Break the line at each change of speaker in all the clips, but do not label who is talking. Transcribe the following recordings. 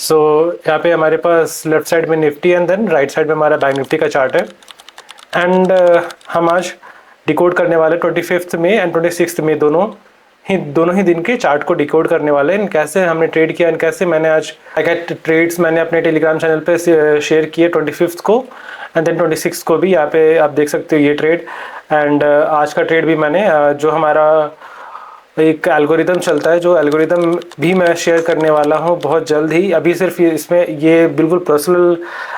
सो यहाँ पे हमारे पास लेफ्ट साइड में Nifty and then right side में हमारा बैंक निफ्टी का चार्ट है। एंड हम आज डिकोड करने वाले 25 मई एंड 26 मई दोनों ही दिन के चार्ट को डिकोड करने वाले हैं। कैसे हमने ट्रेड किया एंड कैसे मैंने आज ट्रेड्स मैंने अपने टेलीग्राम चैनल पे शेयर किए 25 को एंड देन 26 को भी। यहाँ पे आप देख सकते हो ये ट्रेड एंड आज का ट्रेड भी मैंने जो हमारा एक एल्गोरिदम चलता है, जो एल्गोरिदम भी मैं शेयर करने वाला हूँ बहुत जल्द ही। अभी सिर्फ इसमें ये बिल्कुल पर्सनल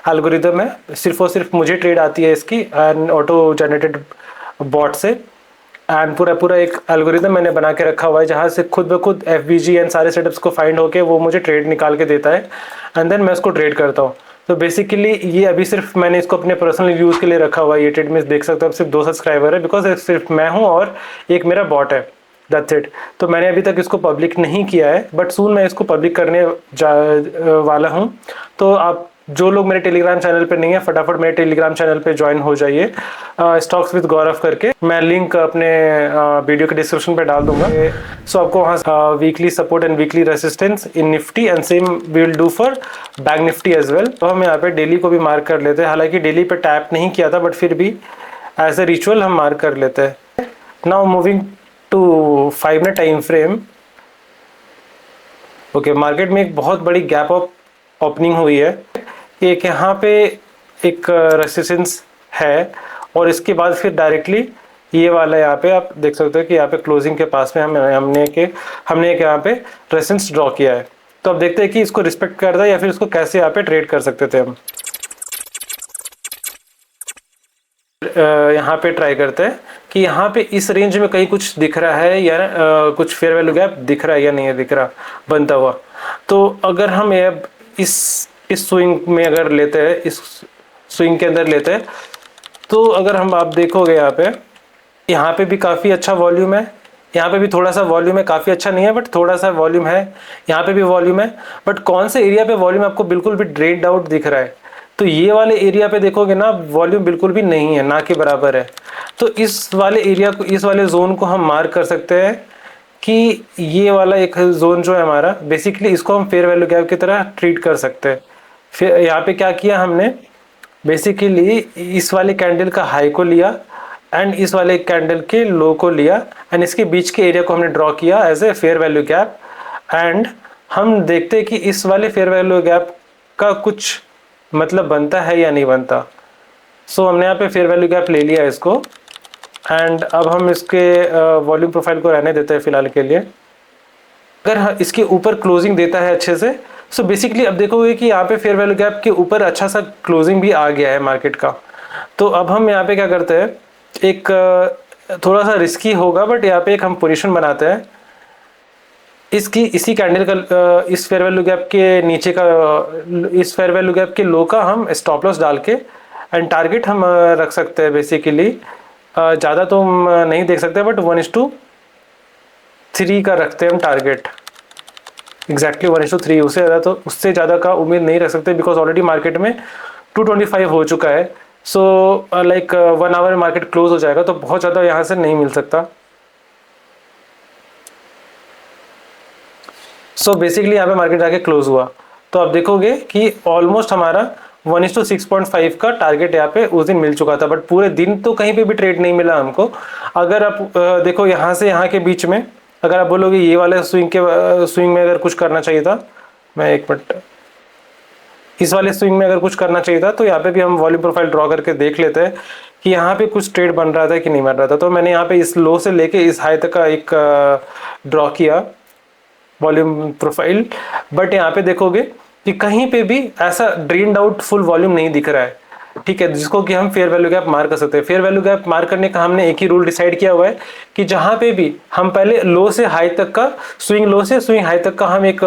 एल्गोरिदम है, सिर्फ और सिर्फ मुझे ट्रेड आती है इसकी एंड ऑटो जनरेटेड बॉट से। एंड पूरा एक एल्गोरिदम मैंने बना के रखा हुआ है जहाँ से खुद ब खुद एफबीजी एंड सारे सेटअप्स को फाइंड होके वो मुझे ट्रेड निकाल के देता है एंड देन मैं उसको ट्रेड करता हूँ। तो बेसिकली ये अभी सिर्फ मैंने इसको अपने पर्सनल यूज़ के लिए रखा हुआ है। ये ट्रेड में देख सकते हो, अब सिर्फ 2 सब्सक्राइबर है बिकॉज सिर्फ मैं हूँ और एक मेरा बॉट है, दैट्स इट। तो मैंने अभी तक इसको पब्लिक नहीं किया है बट सून मैं इसको पब्लिक करने वाला हूँ। तो आप जो लोग मेरे टेलीग्राम चैनल पे नहीं है फटाफट मेरे टेलीग्राम चैनल पे ज्वाइन हो जाइए, स्टॉक्स विद गौरव करके। मैं लिंक अपने वीडियो के डिस्क्रिप्शन पे डाल दूंगा। सो आपको वहाँ weekly support and weekly resistance in Nifty and same we will do for bank Nifty as well. तो हम यहाँ पे डेली को भी मार्क कर लेते हैं, हालांकि डेली पे टैप नहीं किया था बट फिर भी एज ए रिचुअल हम मार्क कर लेते हैं। Now moving to 5 minute time frame. Okay, market में एक बहुत बड़ी गैप ऑफ ओपनिंग हुई है। एक यहाँ पे एक रेसिस्टेंस है और इसके बाद फिर डायरेक्टली ये वाला यहाँ पे आप देख सकते हो कि यहाँ पे क्लोजिंग के पास में हमने एक यहाँ पे रेसिस्टेंस ड्रॉ किया है। तो अब देखते हैं कि इसको रिस्पेक्ट करता है या फिर इसको कैसे यहाँ पे ट्रेड कर सकते थे हम। यहाँ पे ट्राई करते हैं कि यहाँ पे इस रेंज में कहीं कुछ दिख रहा है या कुछ फेयर वैल्यू गैप दिख रहा है या नहीं है दिख रहा बनता हुआ। तो अगर हम इस स्विंग में अगर लेते हैं, इस स्विंग के अंदर लेते हैं, तो अगर हम आप देखोगे यहाँ पे भी काफ़ी अच्छा वॉल्यूम है, यहाँ पे भी थोड़ा सा वॉल्यूम है, काफ़ी अच्छा नहीं है बट थोड़ा सा वॉल्यूम है, यहाँ पे भी वॉल्यूम है। बट कौन से एरिया पे वॉल्यूम आपको बिल्कुल भी ड्रेन्ड आउट दिख रहा है, तो ये वाले एरिया पे देखोगे ना वॉल्यूम बिल्कुल भी नहीं है, ना के बराबर है। तो इस वाले एरिया को, इस वाले जोन को हम मार्क कर सकते हैं कि ये वाला एक जोन जो है हमारा, बेसिकली इसको हम फेयर वैल्यू गैप की तरह ट्रीट कर सकते हैं। फिर यहाँ पे क्या किया हमने, बेसिकली इस वाले कैंडल का हाई को लिया एंड इस वाले कैंडल के लो को लिया एंड इसके बीच के एरिया को हमने ड्रॉ किया as a fair value gap. And हम देखते हैं कि इस वाले फेयर वैल्यू गैप का कुछ मतलब बनता है या नहीं बनता। सो हमने यहाँ पे फेयर वैल्यू गैप ले लिया इसको एंड अब हम इसके वॉल्यूम प्रोफाइल को रहने देते हैं फिलहाल के लिए। अगर इसके ऊपर क्लोजिंग देता है अच्छे से, सो बेसिकली अब देखोगे कि यहाँ पे फेयर वैल्यू गैप के ऊपर अच्छा सा क्लोजिंग भी आ गया है मार्केट का। तो अब हम यहाँ पे क्या करते हैं, एक थोड़ा सा रिस्की होगा बट यहाँ पे एक हम पोजीशन बनाते हैं। इसी कैंडल का इस फेयर वैल्यू गैप के नीचे का, इस फेयर वैल्यू गैप के लो का हम स्टॉप लॉस डाल के एंड टारगेट हम रख सकते हैं। बेसिकली ज़्यादा तो हम नहीं देख सकते बट 1:3 का रखते हैं हम टारगेट, एग्जैक्टली 1:3। उससे ज़्यादा का उम्मीद नहीं रख सकते बिकॉज ऑलरेडी मार्केट में 225 हो चुका है। सो लाइक 1 आवर में मार्केट क्लोज हो जाएगा तो बहुत ज़्यादा यहाँ से नहीं मिल सकता। सो बेसिकली यहाँ पे मार्केट जाके क्लोज हुआ तो आप देखोगे कि ऑलमोस्ट हमारा 1:6.5 का टारगेट यहाँ पे उस दिन मिल चुका था बट पूरे दिन तो कहीं पे भी ट्रेड नहीं मिला हमको। अगर आप देखो यहाँ से यहाँ के बीच में, अगर आप बोलोगे ये वाले स्विंग में अगर कुछ करना चाहिए था, मैं एक मिनट, इस वाले स्विंग में अगर कुछ करना चाहिए था तो यहाँ पे भी हम वॉल्यूम प्रोफाइल ड्रॉ करके देख लेते हैं कि यहाँ पे कुछ ट्रेड बन रहा था कि नहीं बन रहा था। तो मैंने यहाँ पे इस लो से लेके इस हाई तक का एक ड्रॉ किया वॉल्यूम प्रोफाइल, बट यहाँ पे देखोगे कि कहीं पे भी ऐसा ड्रेन्ड आउट फुल वॉल्यूम नहीं दिख रहा है, ठीक है, जिसको कि हम फेयर वैल्यू गैप मार्क कर सकते हैं। फेयर वैल्यू गैप मार्क करने का हमने एक ही रूल डिसाइड किया हुआ है कि जहाँ पे भी हम पहले लो से हाई तक का, लो से स्विंग हाई तक का हम एक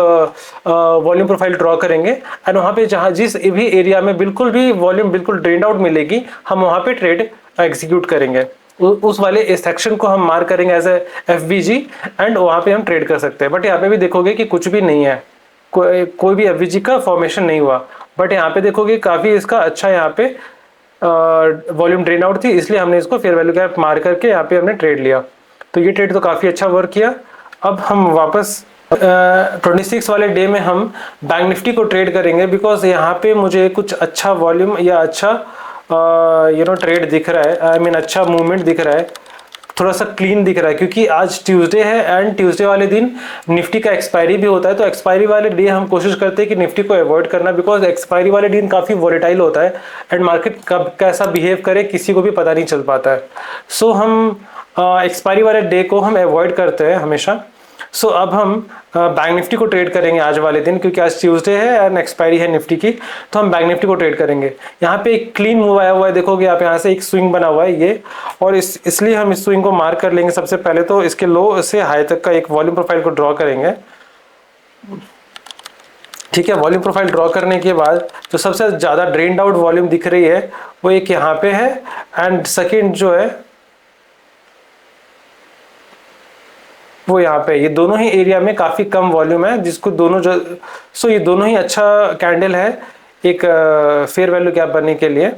वॉल्यूम प्रोफाइल ड्रॉ करेंगे एंड वहाँ पे जहाँ जिस भी एरिया में बिल्कुल भी वॉल्यूम बिल्कुल ड्रेन्ड आउट मिलेगी हम वहाँ पे ट्रेड एग्जीक्यूट करेंगे। उस वाले सेक्शन को हम मार्क करेंगे एज ए एफवीजी एंड वहाँ पे हम ट्रेड कर सकते हैं। बट यहाँ पे भी देखोगे कि कुछ भी नहीं है, कोई भी एफवीजी का फॉर्मेशन नहीं हुआ। बट यहाँ पे देखोगे काफ़ी इसका अच्छा यहाँ पे वॉल्यूम ड्रेन आउट थी, इसलिए हमने इसको फेयर वैल्यू गैप मार करके यहाँ पे हमने ट्रेड लिया। तो ये ट्रेड तो काफ़ी अच्छा वर्क किया। अब हम वापस 26 वाले डे में हम बैंक निफ्टी को ट्रेड करेंगे, बिकॉज यहाँ पे मुझे कुछ अच्छा वॉल्यूम या अच्छा ट्रेड दिख रहा है, आई मीन अच्छा मूवमेंट दिख रहा है, थोड़ा सा क्लीन दिख रहा है, क्योंकि आज ट्यूसडे है एंड ट्यूसडे वाले दिन निफ्टी का एक्सपायरी भी होता है। तो एक्सपायरी वाले डे हम कोशिश करते हैं कि निफ्टी को अवॉइड करना, बिकॉज एक्सपायरी वाले दिन काफ़ी वॉलेटाइल होता है एंड मार्केट कब कैसा बिहेव करे किसी को भी पता नहीं चल पाता है। सो हम एक्सपायरी वाले डे को हम अवॉइड करते हैं हमेशा। सो अब हम बैंक निफ्टी को ट्रेड करेंगे आज वाले दिन, क्योंकि आज ट्यूसडे है एंड एक्सपायरी है निफ्टी की, तो हम बैंक निफ्टी को ट्रेड करेंगे। यहाँ पे एक क्लीन मूव आया हुआ है, देखोगे आप यहाँ से एक स्विंग बना हुआ है ये, और इसलिए हम इस स्विंग को मार्क कर लेंगे। सबसे पहले तो इसके लो से हाई तक का एक वॉल्यूम प्रोफाइल को ड्रॉ करेंगे। ठीक है, वॉल्यूम प्रोफाइल ड्रॉ करने के बाद जो सबसे ज़्यादा ड्रेन्ड आउट वॉल्यूम दिख रही है वो एक यहाँ पे है, एंड सेकेंड जो है वो यहाँ पे। ये दोनों ही एरिया में काफ़ी कम वॉल्यूम है, जिसको दोनों जो सो ये दोनों ही अच्छा कैंडल है एक फेयर वैल्यू गैप बनने के लिए।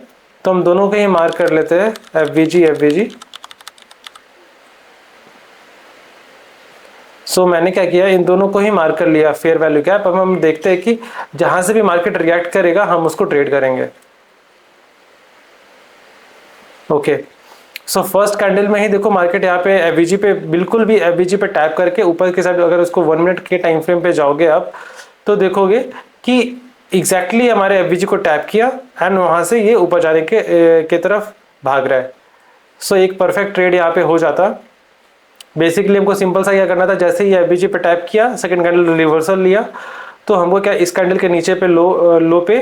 तो हम दोनों को ही मार्क कर लेते हैं, एफ वी जी। सो मैंने क्या किया, इन दोनों को ही मार्क कर लिया फेयर वैल्यू गैप। अब हम देखते हैं कि जहां से भी मार्केट रिएक्ट करेगा हम उसको ट्रेड करेंगे। ओके, सो फर्स्ट कैंडल में ही देखो मार्केट यहाँ पे एफवीजी पे, बिल्कुल भी एफवीजी पे टैप करके ऊपर के साइड अगर उसको 1 मिनट के टाइम फ्रेम पे जाओगे आप, तो देखोगे कि एग्जैक्टली हमारे एफवीजी को टैप किया एंड वहां से ये ऊपर जाने के तरफ भाग रहा है। सो एक परफेक्ट ट्रेड यहाँ पे हो जाता। बेसिकली हमको सिंपल सा क्या करना था, जैसे ही एफवीजी पे टैप किया, सेकंड कैंडल रिवर्सल लिया, तो हमको क्या इस कैंडल के नीचे पे लो पे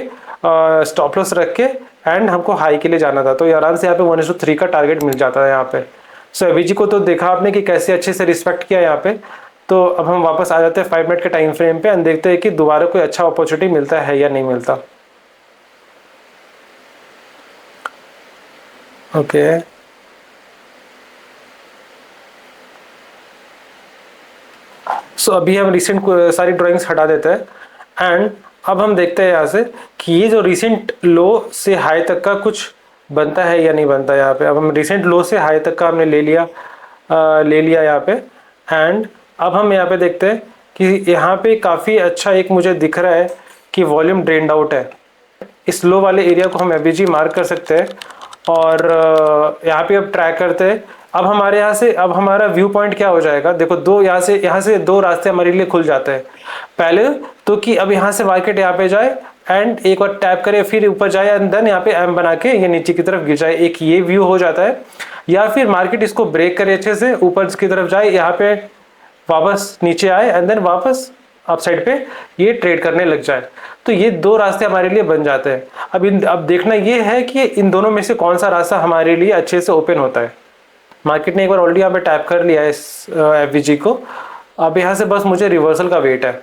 स्टॉप लॉस रख के एंड हमको हाई के लिए जाना था। तो आराम से यहाँ पे 1:3 का टारगेट मिल जाता है यहाँ पे। सो एफवीजी को तो देखा आपने कि कैसे अच्छे से रिस्पेक्ट किया यहाँ पे। तो अब हम वापस आ जाते हैं 5 मिनट के टाइम फ्रेम पे एंड देखते हैं कि दोबारा कोई अच्छा अपॉर्चुनिटी मिलता है या नहीं मिलता। ओके, सो अभी हम रिसेंट सारी ड्राइंग्स हटा देते हैं एंड अब हम देखते हैं यहाँ से कि ये जो रिसेंट लो से हाई तक का कुछ बनता है या नहीं बनता। यहाँ पे अब हम रिसेंट लो से हाई तक का हमने ले लिया यहाँ पे, एंड अब हम यहाँ पे देखते हैं कि यहाँ पे काफ़ी अच्छा एक मुझे दिख रहा है कि वॉल्यूम ड्रेन्ड आउट है। इस लो वाले एरिया को हम एफवीजी मार्क कर सकते हैं और यहाँ पे अब ट्रैक करते हैं। अब हमारे यहाँ से अब हमारा व्यू पॉइंट क्या हो जाएगा, देखो दो यहाँ से दो रास्ते हमारे लिए खुल जाते हैं। पहले तो कि अब यहाँ से मार्केट यहाँ पे जाए एंड एक बार टैप करे, फिर ऊपर जाए एंड देन यहाँ पे एम बना के ये नीचे की तरफ गिर जाए, एक ये व्यू हो जाता है। या फिर मार्केट इसको ब्रेक करे अच्छे से, ऊपर की तरफ जाए, यहाँ पे वापस नीचे आए एंड देन वापस अप साइड पे ये ट्रेड करने लग जाए। तो ये दो रास्ते हमारे लिए बन जाते हैं। अब देखना ये है कि इन दोनों में से कौन सा रास्ता हमारे लिए अच्छे से ओपन होता है। मार्केट ने एक बार ऑलरेडी यहाँ पे टैप कर लिया है इस एफवीजी को। अब यहाँ से बस मुझे रिवर्सल का वेट है।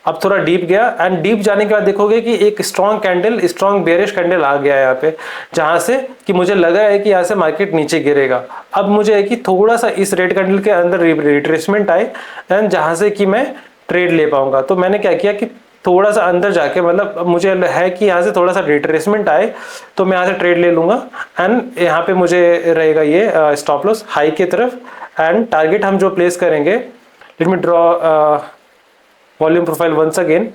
अब थोड़ा डीप गया एंड डीप जाने के बाद देखोगे कि एक स्ट्रॉन्ग बेरिश कैंडल आ गया है यहाँ पे, जहाँ से कि मुझे लगा है कि यहाँ से मार्केट नीचे गिरेगा। अब मुझे है कि थोड़ा सा इस रेड कैंडल के अंदर रिट्रेसमेंट आए एंड जहाँ से कि मैं ट्रेड ले पाऊंगा। तो मैंने क्या किया कि थोड़ा सा अंदर जाके, मतलब मुझे है कि यहाँ से थोड़ा सा रिट्रेसमेंट आए तो मैं यहाँ से ट्रेड ले लूंगा एंड यहाँ पे मुझे रहेगा ये स्टॉप लॉस हाई की तरफ। एंड टारगेट हम जो प्लेस करेंगे, let me draw volume profile once again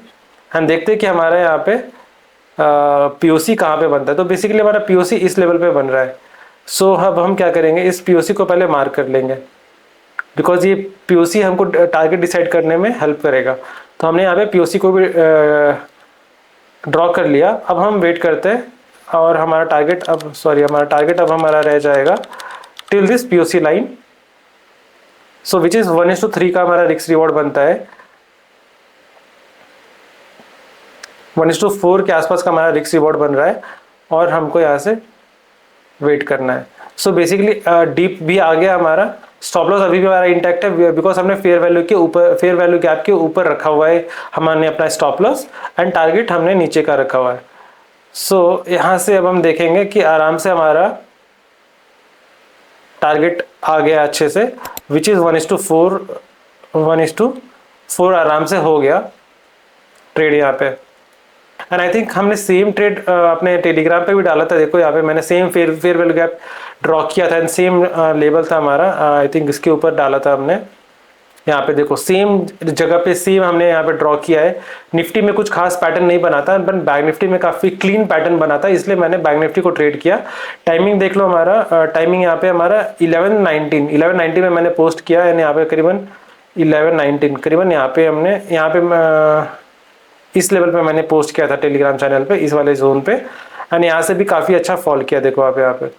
and देखते हैं कि हमारा यहाँ पे पीओसी कहाँ पे बनता है। तो बेसिकली हमारा पीओसी इस लेवल पे बन रहा है। सो अब हम क्या करेंगे, इस पीओसी को पहले मार्क कर लेंगे, बिकॉज ये पीओसी हमको टारगेट डिसाइड करने में हेल्प करेगा। तो हमने यहाँ पे पीओसी को भी ड्रॉ कर लिया। अब हम वेट करते हैं और हमारा टारगेट अब हमारा रह जाएगा till this POC line. So which is 1:3 का हमारा रिस्क रिवॉर्ड बनता है। 1:4 के आसपास का हमारा रिस्क रिवॉर्ड बन रहा है और हमको यहाँ से वेट करना है। सो बेसिकली डीप भी आ गया हमारा। स्टॉप लॉस अभी भी हमारा इंटैक्ट है, बिकॉज हमने फेयर वैल्यू गैप के ऊपर रखा हुआ है हमने अपना स्टॉप लॉस, एंड टारगेट हमने नीचे का रखा हुआ है। सो यहाँ से अब हम देखेंगे कि आराम से हमारा टारगेट आ गया अच्छे से, विच इज 1:4 आराम से हो गया ट्रेड यहाँ पे। एंड आई थिंक हमने सेम ट्रेड अपने टेलीग्राम पे भी डाला था। देखो यहाँ पे मैंने same fair value gap draw किया था एंड सेम लेवल था हमारा, आई थिंक इसके ऊपर डाला था हमने। यहाँ पे देखो सेम जगह पे सेम हमने यहाँ पे ड्रॉ किया है। निफ्टी में कुछ खास पैटर्न नहीं बनाता, पर बैंक निफ्टी में काफ़ी क्लीन पैटर्न बनाता है, इसलिए मैंने बैंक निफ्टी को ट्रेड किया। टाइमिंग देख लो, हमारा टाइमिंग यहाँ पे हमारा 11:19 में मैंने पोस्ट किया, यानी यहाँ पे करीबन 11:19 करीबन यहाँ पे इस लेवल पे मैंने पोस्ट किया था टेलीग्राम चैनल पे, इस वाले जोन पे, एंड यहाँ से भी काफ़ी अच्छा फॉल किया। देखो आप यहाँ पे,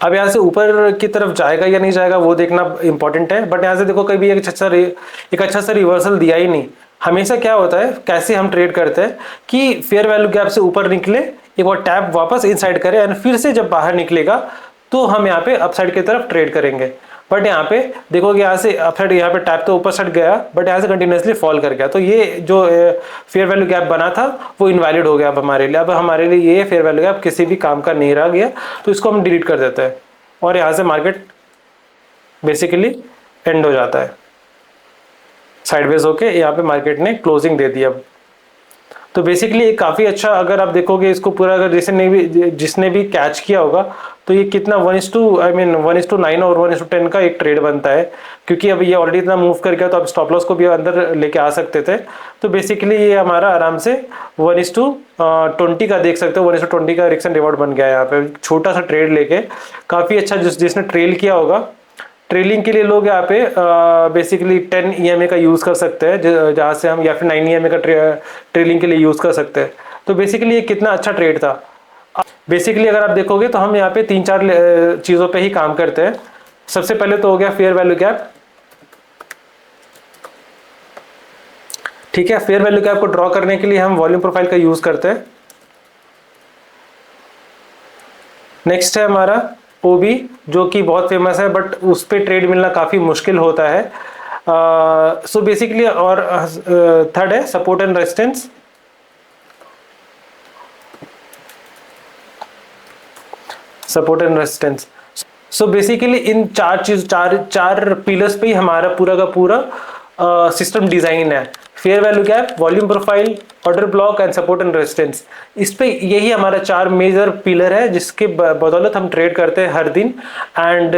अब यहाँ से ऊपर की तरफ जाएगा या नहीं जाएगा वो देखना इंपॉर्टेंट है, बट यहाँ से देखो कभी एक अच्छा सा रिवर्सल दिया ही नहीं। हमेशा क्या होता है, कैसे हम ट्रेड करते हैं कि फेयर वैल्यू गैप से ऊपर निकले, एक बार टैप वापस इनसाइड करे, एंड फिर से जब बाहर निकलेगा तो हम यहाँ पे अपसाइड की तरफ ट्रेड करेंगे। बट यहाँ पे देखोगे यहाँ से अपसाइड, यहाँ पे टैप तो ऊपर साइड गया, बट यहाँ से कंटिन्यूसली फॉल कर गया, तो ये जो फेयर वैल्यू गैप बना था वो इनवैलिड हो गया अब हमारे लिए। अब हमारे लिए ये फेयर वैल्यू गैप किसी भी काम का नहीं रह गया, तो इसको हम डिलीट कर देते हैं, और यहाँ से मार्केट बेसिकली एंड हो जाता है। साइडवेज होके यहाँ पे मार्केट ने क्लोजिंग दे दी अब। तो बेसिकली काफ़ी अच्छा, अगर आप देखोगे इसको पूरा, अगर जिसने भी कैच किया होगा, तो ये कितना 1:9 और 1:10 का एक ट्रेड बनता है, क्योंकि अब ये ऑलरेडी इतना मूव कर गया, तो आप स्टॉप लॉस को भी अंदर लेके आ सकते थे। तो बेसिकली ये हमारा आराम से 1:20 का देख सकते हो, 1:20 का रिस्क एंड रिवॉर्ड बन गया है यहाँ पे, छोटा सा ट्रेड लेके। काफ़ी अच्छा, जिसने ट्रेल किया होगा, ट्रेलिंग के लिए लोग यहाँ पे बेसिकली 10 EMA का यूज़ कर सकते हैं, जहाँ से हम, या फिर 9 EMA का ट्रेलिंग के लिए यूज़ कर सकते हैं। तो बेसिकली ये कितना अच्छा ट्रेड था। बेसिकली अगर आप देखोगे तो हम यहाँ पे 3-4 चीज़ों पे ही काम करते हैं। सबसे पहले तो हो गया फेयर वैल्यू गैप, ठीक है। फेयर वैल्यू गैप को ड्रॉ करने के लिए हम वॉल्यूम प्रोफाइल का यूज़ करते हैं। नेक्स्ट है हमारा ओबी, जो कि बहुत फेमस है, बट उस पर ट्रेड मिलना काफ़ी मुश्किल होता है। सो बेसिकली, और थर्ड है support and resistance. Support and resistance, so basically इन चार पिलर्स पे ही हमारा पूरा का पूरा सिस्टम डिजाइन है। Fair value gap, volume profile, order block and support and resistance. इस पे यही हमारा 4 मेजर पिलर है, जिसके बदौलत हम ट्रेड करते हैं हर दिन। एंड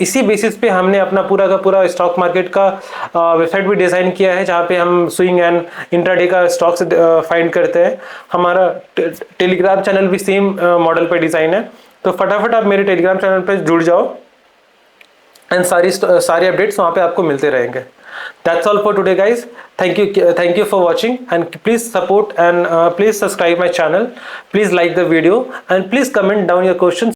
इसी बेसिस पे हमने अपना पूरा का पूरा स्टॉक मार्केट का वेबसाइट भी डिज़ाइन किया है, जहाँ पे हम स्विंग एंड इंट्राडे का स्टॉक्स फाइंड करते हैं। हमारा टेलीग्राम चैनल भी सेम मॉडल पे डिज़ाइन है, तो फटाफट आप मेरे टेलीग्राम चैनल पर जुड़ जाओ, एंड सारी अपडेट्स वहाँ पे आपको मिलते रहेंगे। That's all for today, guys. Thank you for watching, and please support and please subscribe my channel. Please like the video and please comment down your questions.